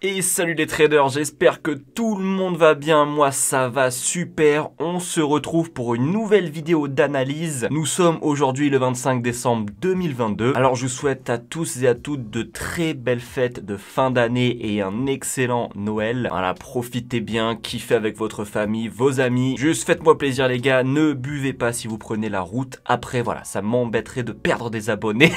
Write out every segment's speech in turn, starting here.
Et salut les traders, j'espère que tout le monde va bien, moi ça va super, on se retrouve pour une nouvelle vidéo d'analyse. Nous sommes aujourd'hui le 25 décembre 2022, alors je vous souhaite à tous et à toutes de très belles fêtes de fin d'année et un excellent Noël. Voilà, profitez bien, kiffez avec votre famille, vos amis, juste faites-moi plaisir les gars, ne buvez pas si vous prenez la route, après voilà, ça m'embêterait de perdre des abonnés.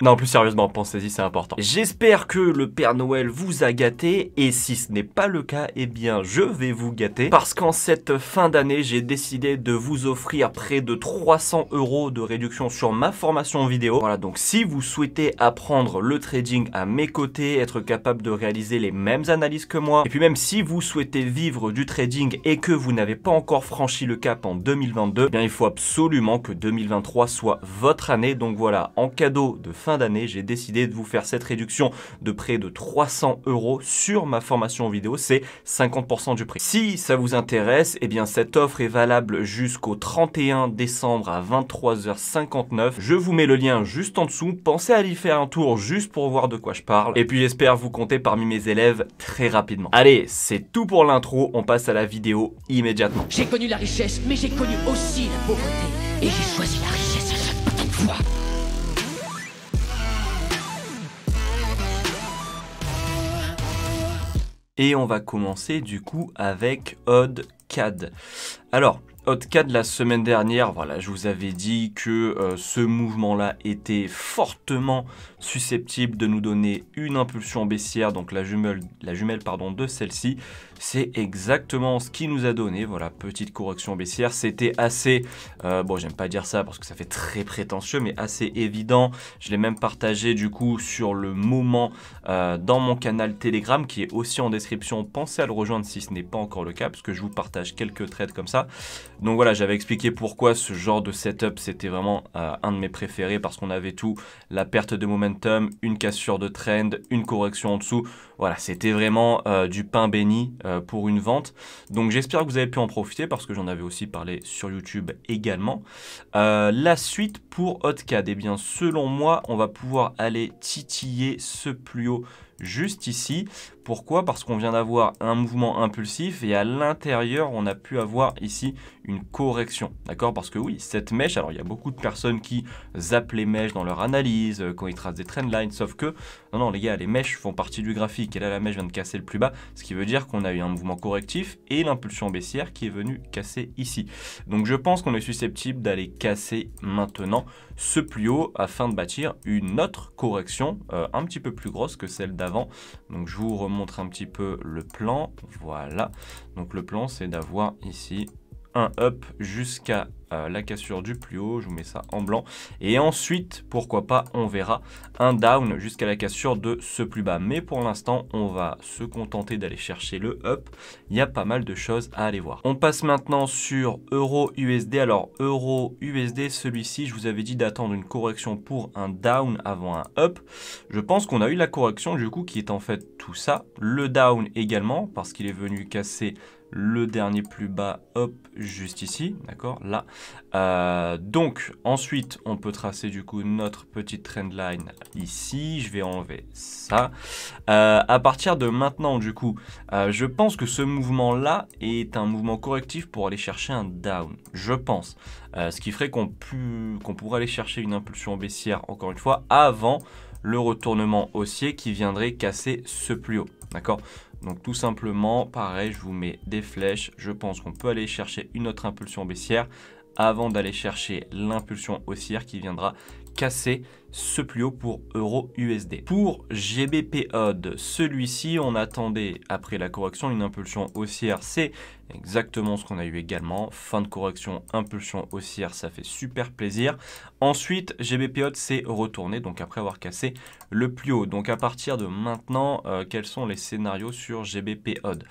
Non, plus sérieusement, pensez-y, c'est important. J'espère que le Père Noël vous a gâté, et si ce n'est pas le cas, eh bien, je vais vous gâter, parce qu'en cette fin d'année, j'ai décidé de vous offrir près de 300 € de réduction sur ma formation vidéo. Voilà, donc si vous souhaitez apprendre le trading à mes côtés, être capable de réaliser les mêmes analyses que moi, et puis même si vous souhaitez vivre du trading et que vous n'avez pas encore franchi le cap en 2022, eh bien, il faut absolument que 2023 soit votre année. Donc voilà, en cadeau de fin d'année, j'ai décidé de vous faire cette réduction de près de 300 € sur ma formation vidéo, c'est 50% du prix. Si ça vous intéresse, eh bien cette offre est valable jusqu'au 31 décembre à 23h59. Je vous mets le lien juste en dessous, pensez à y faire un tour juste pour voir de quoi je parle. Et puis j'espère vous compter parmi mes élèves très rapidement. Allez, c'est tout pour l'intro, on passe à la vidéo immédiatement. J'ai connu la richesse, mais j'ai connu aussi la pauvreté. Et j'ai choisi la richesse à chaque putain de fois. Et on va commencer du coup avec Odd CAD. Alors, Odd CAD la semaine dernière, voilà, je vous avais dit que ce mouvement-là était fortement susceptible de nous donner une impulsion baissière, donc la jumelle pardon, de celle-ci. C'est exactement ce qui nous a donné, voilà, petite correction baissière. C'était assez, bon, j'aime pas dire ça parce que ça fait très prétentieux, mais assez évident. Je l'ai même partagé du coup sur le moment dans mon canal Telegram qui est aussi en description. Pensez à le rejoindre si ce n'est pas encore le cas, parce que je vous partage quelques trades comme ça. Donc voilà, j'avais expliqué pourquoi ce genre de setup c'était vraiment un de mes préférés, parce qu'on avait tout, la perte de momentum, une cassure de trend, une correction en dessous. Voilà, c'était vraiment du pain béni pour une vente. Donc j'espère que vous avez pu en profiter, parce que j'en avais aussi parlé sur YouTube également. La suite pour Odd CAD, eh bien selon moi, on va pouvoir aller titiller ce plus haut juste ici. Pourquoi? Parce qu'on vient d'avoir un mouvement impulsif et à l'intérieur, on a pu avoir ici une correction. D'accord? Parce que oui, cette mèche, alors il y a beaucoup de personnes qui zappent les mèches dans leur analyse, quand ils tracent des trendlines, sauf que, non, les gars, les mèches font partie du graphique et là, la mèche vient de casser le plus bas, ce qui veut dire qu'on a eu un mouvement correctif et l'impulsion baissière qui est venue casser ici. Donc je pense qu'on est susceptible d'aller casser maintenant ce plus haut afin de bâtir une autre correction un petit peu plus grosse que celle d'avant. Donc je vous remontre un petit peu le plan. Voilà, donc le plan c'est d'avoir ici un up jusqu'à la cassure du plus haut, je vous mets ça en blanc, et ensuite pourquoi pas on verra un down jusqu'à la cassure de ce plus bas, mais pour l'instant on va se contenter d'aller chercher le up. Il y a pas mal de choses à aller voir. On passe maintenant sur euro USD. Alors euro USD, celui-ci je vous avais dit d'attendre une correction pour un down avant un up. Je pense qu'on a eu la correction du coup qui est en fait tout ça, le down également parce qu'il est venu casser le dernier plus bas, hop, juste ici, d'accord, là. Donc, ensuite, on peut tracer du coup notre petite trendline ici. Je vais enlever ça. À partir de maintenant, du coup, je pense que ce mouvement-là est un mouvement correctif pour aller chercher un down, je pense. Ce qui ferait qu'on pourrait aller chercher une impulsion baissière, encore une fois, avant le retournement haussier qui viendrait casser ce plus haut, d'accord? Donc tout simplement, pareil, je vous mets des flèches. Je pense qu'on peut aller chercher une autre impulsion baissière avant d'aller chercher l'impulsion haussière qui viendra casser ce plus haut pour euro USD. Pour GBP Odd, celui-ci, on attendait après la correction une impulsion haussière. C'est exactement ce qu'on a eu également. Fin de correction, impulsion haussière, ça fait super plaisir. Ensuite, GBP Odd s'est retourné, donc après avoir cassé le plus haut. Donc à partir de maintenant, quels sont les scénarios sur GBP Odd?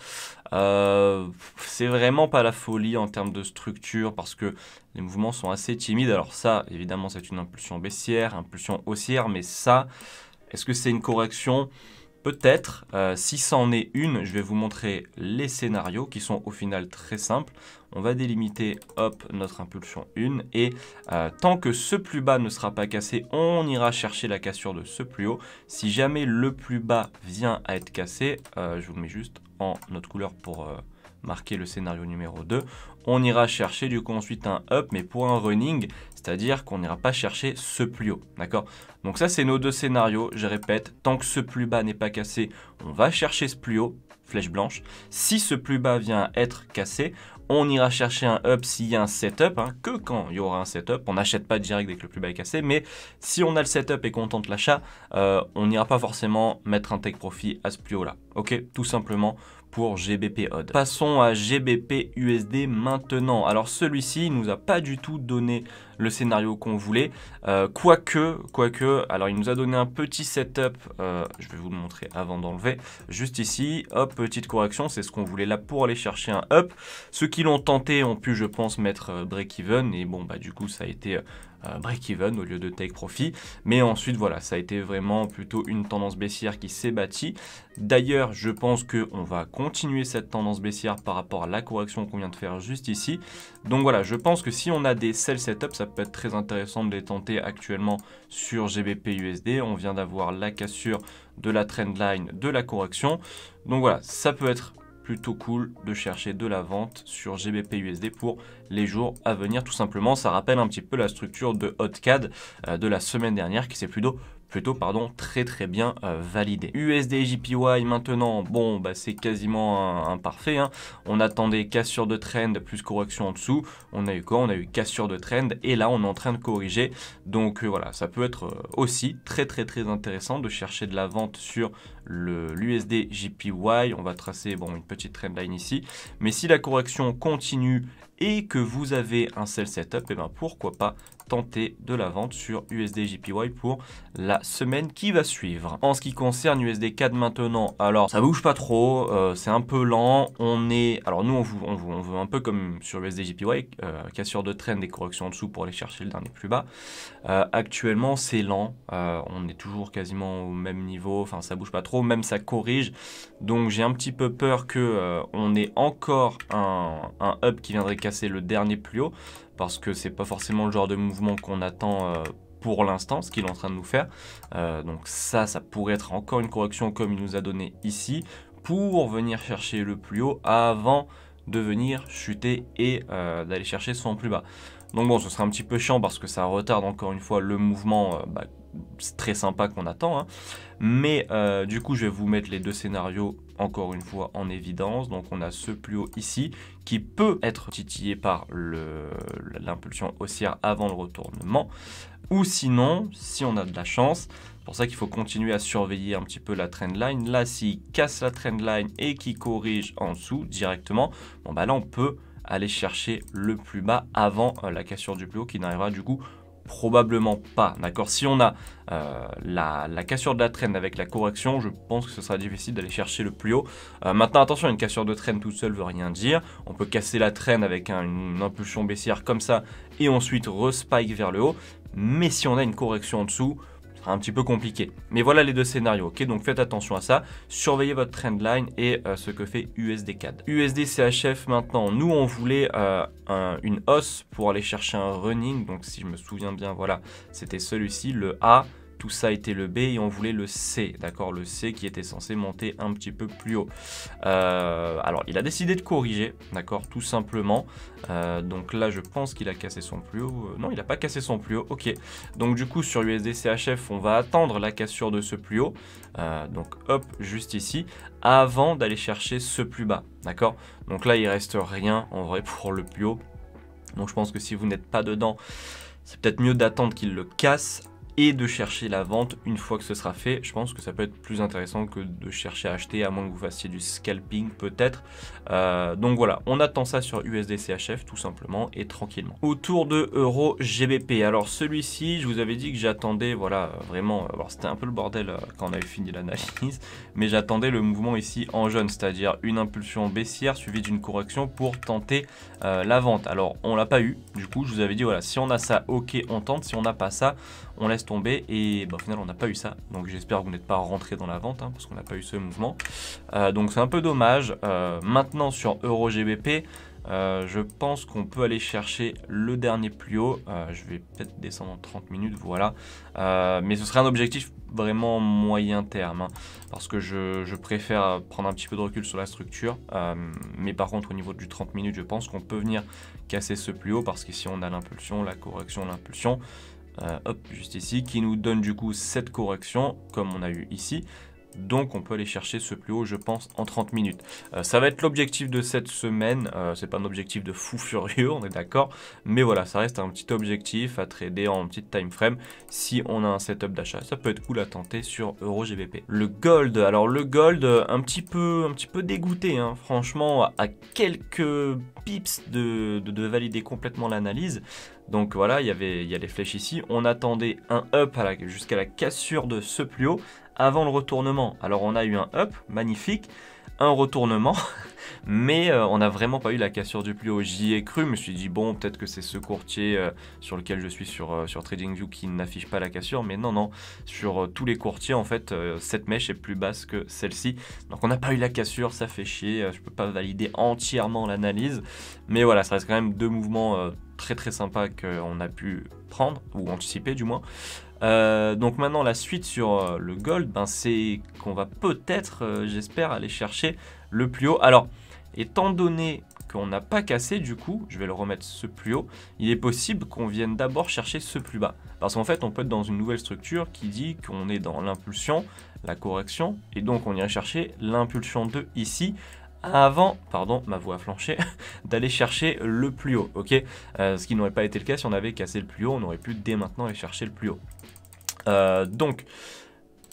C'est vraiment pas la folie en termes de structure parce que les mouvements sont assez timides. Alors ça, évidemment, c'est une impulsion baissière, impulsion haussière, mais ça, est-ce que c'est une correction? peut-être, si ça en est une, je vais vous montrer les scénarios qui sont au final très simples. On va délimiter, hop, notre impulsion 1 et tant que ce plus bas ne sera pas cassé, on ira chercher la cassure de ce plus haut. Si jamais le plus bas vient à être cassé, je vous le mets juste en autre couleur pour marquer le scénario numéro 2, on ira chercher du coup ensuite un up, mais pour un running, c'est-à-dire qu'on n'ira pas chercher ce plus haut, d'accord? Donc ça c'est nos deux scénarios, je répète, tant que ce plus bas n'est pas cassé, on va chercher ce plus haut, flèche blanche. Si ce plus bas vient à être cassé, on ira chercher un up s'il y a un setup, que quand il y aura un setup, on n'achète pas direct dès que le plus bas est cassé, mais si on a le setup et qu'on tente l'achat, on n'ira pas forcément mettre un take profit à ce plus haut là, ok? Tout simplement pour GBP Odd. Passons à GBP USD maintenant. Alors celui-ci il nous a pas du tout donné le scénario qu'on voulait, quoique, alors il nous a donné un petit setup, je vais vous le montrer avant d'enlever, juste ici, hop, petite correction, c'est ce qu'on voulait là pour aller chercher un up. Ceux qui l'ont tenté ont pu, je pense, mettre break-even, et bon, bah du coup ça a été break-even au lieu de take profit, mais ensuite voilà, ça a été vraiment plutôt une tendance baissière qui s'est bâtie. D'ailleurs, je pense qu'on va continuer cette tendance baissière par rapport à la correction qu'on vient de faire juste ici. Donc voilà, je pense que si on a des sell setup, ça peut être très intéressant de les tenter actuellement sur GBP USD. On vient d'avoir la cassure de la trendline de la correction. Donc voilà, ça peut être plutôt cool de chercher de la vente sur GBP USD pour les jours à venir. Tout simplement, ça rappelle un petit peu la structure de HotCAD de la semaine dernière qui s'est plutôt très bien validé. USD JPY maintenant, bon bah c'est quasiment un parfait, On attendait cassure de trend plus correction en dessous, on a eu quoi? On a eu cassure de trend et là on est en train de corriger, donc voilà, ça peut être aussi très intéressant de chercher de la vente sur l'USD JPY. On va tracer une petite trendline ici, mais si la correction continue et que vous avez un sell setup, et ben pourquoi pas tenter de la vente sur USD JPY pour la semaine qui va suivre. En ce qui concerne USD CAD maintenant, alors ça bouge pas trop, c'est un peu lent. Alors nous on veut un peu comme sur USD JPY, cassure de trend et correction en dessous pour aller chercher le dernier plus bas. Actuellement c'est lent, on est toujours quasiment au même niveau, enfin ça bouge pas trop, même ça corrige. Donc j'ai un petit peu peur que on ait encore un up qui viendrait casser le dernier plus haut, parce que c'est pas forcément le genre de mouvement qu'on attend pour l'instant, ce qu'il est en train de nous faire. Donc ça pourrait être encore une correction comme il nous a donné ici, pour venir chercher le plus haut avant de venir chuter et d'aller chercher son plus bas. Donc bon, ce sera un petit peu chiant parce que ça retarde encore une fois le mouvement très sympa qu'on attend, mais du coup je vais vous mettre les deux scénarios encore une fois en évidence. Donc on a ce plus haut ici qui peut être titillé par l'impulsion haussière avant le retournement, ou sinon si on a de la chance, c'est pour ça qu'il faut continuer à surveiller un petit peu la trendline. Là s'il casse la trendline et qu'il corrige en dessous directement, bon bah là on peut aller chercher le plus bas avant la cassure du plus haut qui n'arrivera du coup probablement pas, d'accord? Si on a la cassure de la trend avec la correction, je pense que ce sera difficile d'aller chercher le plus haut. Maintenant attention, une cassure de trend toute seule veut rien dire. On peut casser la trend avec une impulsion baissière comme ça et ensuite respike vers le haut, mais si on a une correction en dessous, un petit peu compliqué. Mais voilà les deux scénarios, ok? Donc faites attention à ça, surveillez votre trendline et ce que fait USD CAD. USD CHF maintenant, nous on voulait une hausse pour aller chercher un running, donc si je me souviens bien, voilà, c'était celui-ci, le A, tout ça était le B et on voulait le C, d'accord? Le C qui était censé monter un petit peu plus haut. Alors il a décidé de corriger, d'accord, tout simplement. Donc là je pense qu'il a cassé son plus haut. Non, il n'a pas cassé son plus haut, ok. Donc du coup sur USD CHF on va attendre la cassure de ce plus haut. Donc hop, juste ici, avant d'aller chercher ce plus bas, d'accord? Donc là il reste rien en vrai pour le plus haut. Donc je pense que si vous n'êtes pas dedans, c'est peut-être mieux d'attendre qu'il le casse et de chercher la vente une fois que ce sera fait. Je pense que ça peut être plus intéressant que de chercher à acheter, à moins que vous fassiez du scalping peut-être. Donc voilà, on attend ça sur USD CHF tout simplement et tranquillement. Autour de Euro GBP, alors celui-ci, je vous avais dit que j'attendais, voilà, vraiment, alors c'était un peu le bordel quand on avait fini l'analyse, mais j'attendais le mouvement ici en jaune, c'est-à-dire une impulsion baissière suivie d'une correction pour tenter la vente. Alors on l'a pas eu, du coup je vous avais dit, voilà, si on a ça, ok, on tente, si on n'a pas ça, on laisse laisse tomber et au final on n'a pas eu ça. Donc j'espère que vous n'êtes pas rentré dans la vente parce qu'on n'a pas eu ce mouvement. Donc c'est un peu dommage. Maintenant sur EuroGBP, je pense qu'on peut aller chercher le dernier plus haut. Je vais peut-être descendre en 30 minutes, voilà. Mais ce serait un objectif vraiment moyen terme, parce que je préfère prendre un petit peu de recul sur la structure. Mais par contre, au niveau du 30 minutes, je pense qu'on peut venir casser ce plus haut, parce qu'ici on a l'impulsion, la correction, l'impulsion. Hop, juste ici, qui nous donne du coup cette correction, comme on a eu ici. Donc on peut aller chercher ce plus haut, je pense, en 30 minutes. Ça va être l'objectif de cette semaine. C'est pas un objectif de fou furieux, on est d'accord. Mais voilà, ça reste un petit objectif à trader en petite time frame. Si on a un setup d'achat, ça peut être cool à tenter sur EuroGBP. Le gold, alors le gold, un petit peu dégoûté, hein. Franchement, à quelques pips de valider complètement l'analyse. Donc voilà, il y a les flèches ici. On attendait un up jusqu'à la cassure de ce plus haut avant le retournement. Alors on a eu un up, magnifique, un retournement, mais on n'a vraiment pas eu la cassure du plus haut. J'y ai cru, je me suis dit bon, peut-être que c'est ce courtier sur lequel je suis sur TradingView qui n'affiche pas la cassure, mais non, sur tous les courtiers en fait, cette mèche est plus basse que celle-ci. Donc on n'a pas eu la cassure, ça fait chier, je peux pas valider entièrement l'analyse, mais voilà, ça reste quand même deux mouvements très sympas qu'on a pu prendre, ou anticiper du moins. Donc maintenant la suite sur le gold, c'est qu'on va peut-être, j'espère, aller chercher le plus haut. Alors, étant donné qu'on n'a pas cassé, du coup, je vais le remettre ce plus haut, il est possible qu'on vienne d'abord chercher ce plus bas. Parce qu'en fait, on peut être dans une nouvelle structure qui dit qu'on est dans l'impulsion, la correction, et donc on irait chercher l'impulsion 2 ici, avant, pardon, ma voix a flanché, d'aller chercher le plus haut, ok, ce qui n'aurait pas été le cas si on avait cassé le plus haut, on aurait pu dès maintenant aller chercher le plus haut. Donc,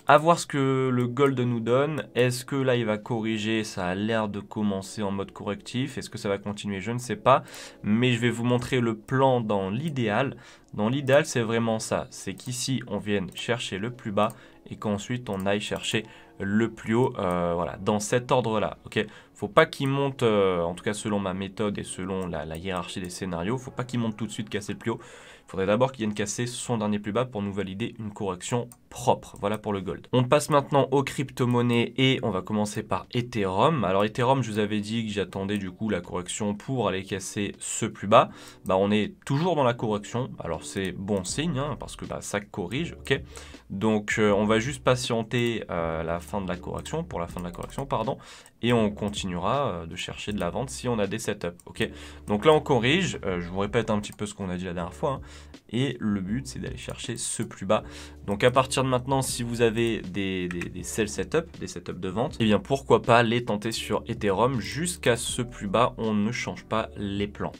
à voir ce que le gold nous donne. Est-ce que là il va corriger? Ça a l'air de commencer en mode correctif. Est-ce que ça va continuer? Je ne sais pas. Mais je vais vous montrer le plan dans l'idéal. Dans l'idéal, c'est vraiment ça. C'est qu'ici, on vienne chercher le plus bas et qu'ensuite on aille chercher le plus haut, voilà, dans cet ordre-là. Ok, faut pas qu'il monte, en tout cas selon ma méthode et selon la hiérarchie des scénarios, faut pas qu'il monte tout de suite casser le plus haut. Il faudrait d'abord qu'il vienne casser son dernier plus bas pour nous valider une correction propre. Voilà pour le gold. On passe maintenant aux crypto-monnaies et on va commencer par Ethereum. Alors Ethereum, je vous avais dit que j'attendais du coup la correction pour aller casser ce plus bas. On est toujours dans la correction. Alors c'est bon signe, hein, parce que ça corrige, ok. Donc on va juste patienter la fin de la correction, pour la fin de la correction, pardon, et on continuera de chercher de la vente si on a des setups, ok. Donc là on corrige, je vous répète un petit peu ce qu'on a dit la dernière fois, hein, et le but c'est d'aller chercher ce plus bas. Donc à partir de maintenant, si vous avez des sell setups, des setups de vente, et bien pourquoi pas les tenter sur Ethereum jusqu'à ce plus bas, on ne change pas les plans.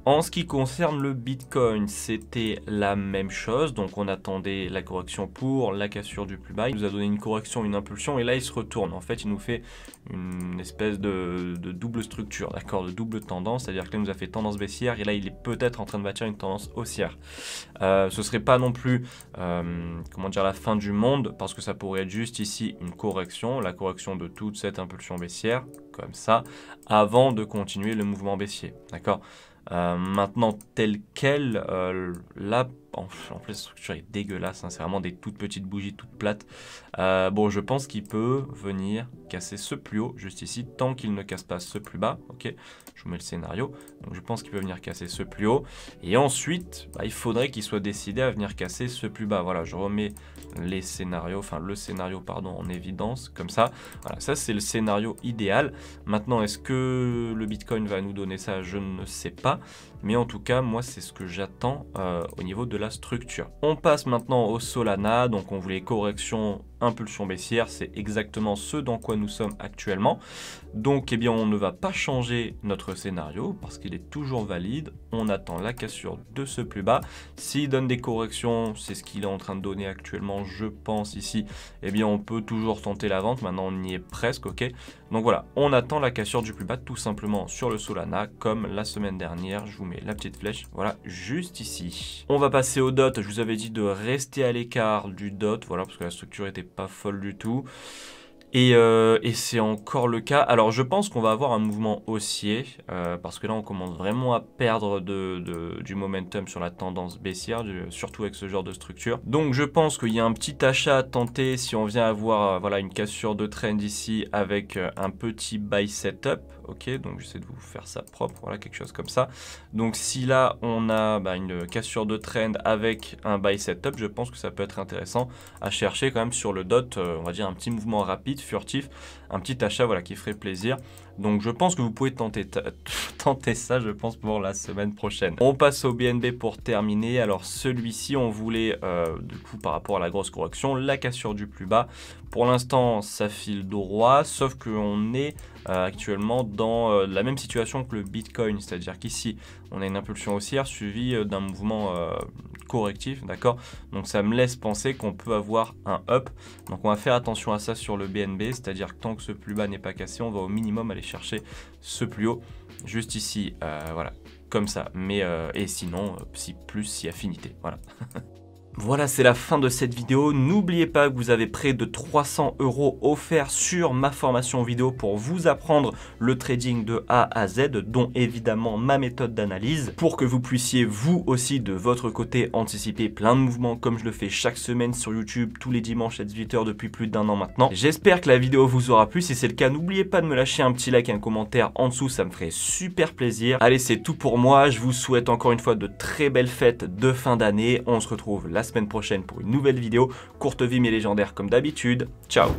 En ce qui concerne le Bitcoin, c'était la même chose. Donc on attendait la correction pour la cassure du plus bas. Il nous a donné une correction, une impulsion et là il se retourne. En fait, il nous fait une espèce de double structure, d'accord, de double tendance. C'est-à-dire que là il nous a fait tendance baissière et là il est peut-être en train de bâtir une tendance haussière. Ce serait pas non plus, comment dire, la fin du monde, parce que ça pourrait être juste ici une correction, la correction de toute cette impulsion baissière, comme ça, avant de continuer le mouvement baissier, d'accord. Maintenant tel quel, là en plus la structure est dégueulasse, hein, c'est vraiment des toutes petites bougies toutes plates. Bon, je pense qu'il peut venir casser ce plus haut juste ici tant qu'il ne casse pas ce plus bas, ok. Je vous mets le scénario, donc je pense qu'il peut venir casser ce plus haut et ensuite il faudrait qu'il soit décidé à venir casser ce plus bas. Voilà, je remets les scénarios, enfin le scénario pardon, en évidence comme ça. Voilà, ça c'est le scénario idéal. Maintenant, est-ce que le Bitcoin va nous donner ça? Je ne sais pas, mais en tout cas moi c'est ce que j'attends au niveau de la structure. On passe maintenant au Solana. Donc on voulait correction, impulsion baissière, c'est exactement ce dans quoi nous sommes actuellement. Donc eh bien on ne va pas changer notre scénario parce qu'il est toujours valide. On attend la cassure de ce plus bas. S'il donne des corrections, c'est ce qu'il est en train de donner actuellement, je pense ici, eh bien on peut toujours tenter la vente. Maintenant on y est presque, ok. Donc voilà, on attend la cassure du plus bas tout simplement sur le Solana comme la semaine dernière. Je vous mets la petite flèche, voilà, juste ici. On va passer au DOT. Je vous avais dit de rester à l'écart du DOT, voilà, parce que la structure était pas folle du tout. Et c'est encore le cas. Alors je pense qu'on va avoir un mouvement haussier parce que là on commence vraiment à perdre du momentum sur la tendance baissière, surtout avec ce genre de structure. Donc je pense qu'il y a un petit achat à tenter si on vient avoir voilà, une cassure de trend ici avec un petit buy setup. Ok, donc j'essaie de vous faire ça propre, voilà, quelque chose comme ça. Donc si là on a une cassure de trend avec un buy setup, je pense que ça peut être intéressant à chercher quand même sur le DOT, on va dire un petit mouvement rapide, furtif, un petit achat voilà, qui ferait plaisir. Donc je pense que vous pouvez tenter ça, je pense, pour la semaine prochaine. On passe au BNB pour terminer. Alors celui-ci, on voulait, du coup, par rapport à la grosse correction, la cassure du plus bas. Pour l'instant, ça file droit, sauf qu'on est actuellement dans la même situation que le Bitcoin. C'est-à-dire qu'ici, on a une impulsion haussière suivie d'un mouvement correctif, d'accord? Donc ça me laisse penser qu'on peut avoir un up. Donc on va faire attention à ça sur le BNB, c'est-à-dire que tant que ce plus bas n'est pas cassé, on va au minimum aller chercher ce plus haut, juste ici, voilà, comme ça. Mais et sinon, si affinité, voilà. Voilà, c'est la fin de cette vidéo. N'oubliez pas que vous avez près de 300 € offerts sur ma formation vidéo pour vous apprendre le trading de A à Z, dont évidemment ma méthode d'analyse, pour que vous puissiez vous aussi de votre côté anticiper plein de mouvements comme je le fais chaque semaine sur YouTube tous les dimanches à 18 h depuis plus d'1 an maintenant. J'espère que la vidéo vous aura plu. Si c'est le cas, n'oubliez pas de me lâcher un petit like et un commentaire en dessous, ça me ferait super plaisir. Allez, c'est tout pour moi. Je vous souhaite encore une fois de très belles fêtes de fin d'année. On se retrouve la semaine prochaine pour une nouvelle vidéo. Courte vie mais légendaire comme d'habitude. Ciao!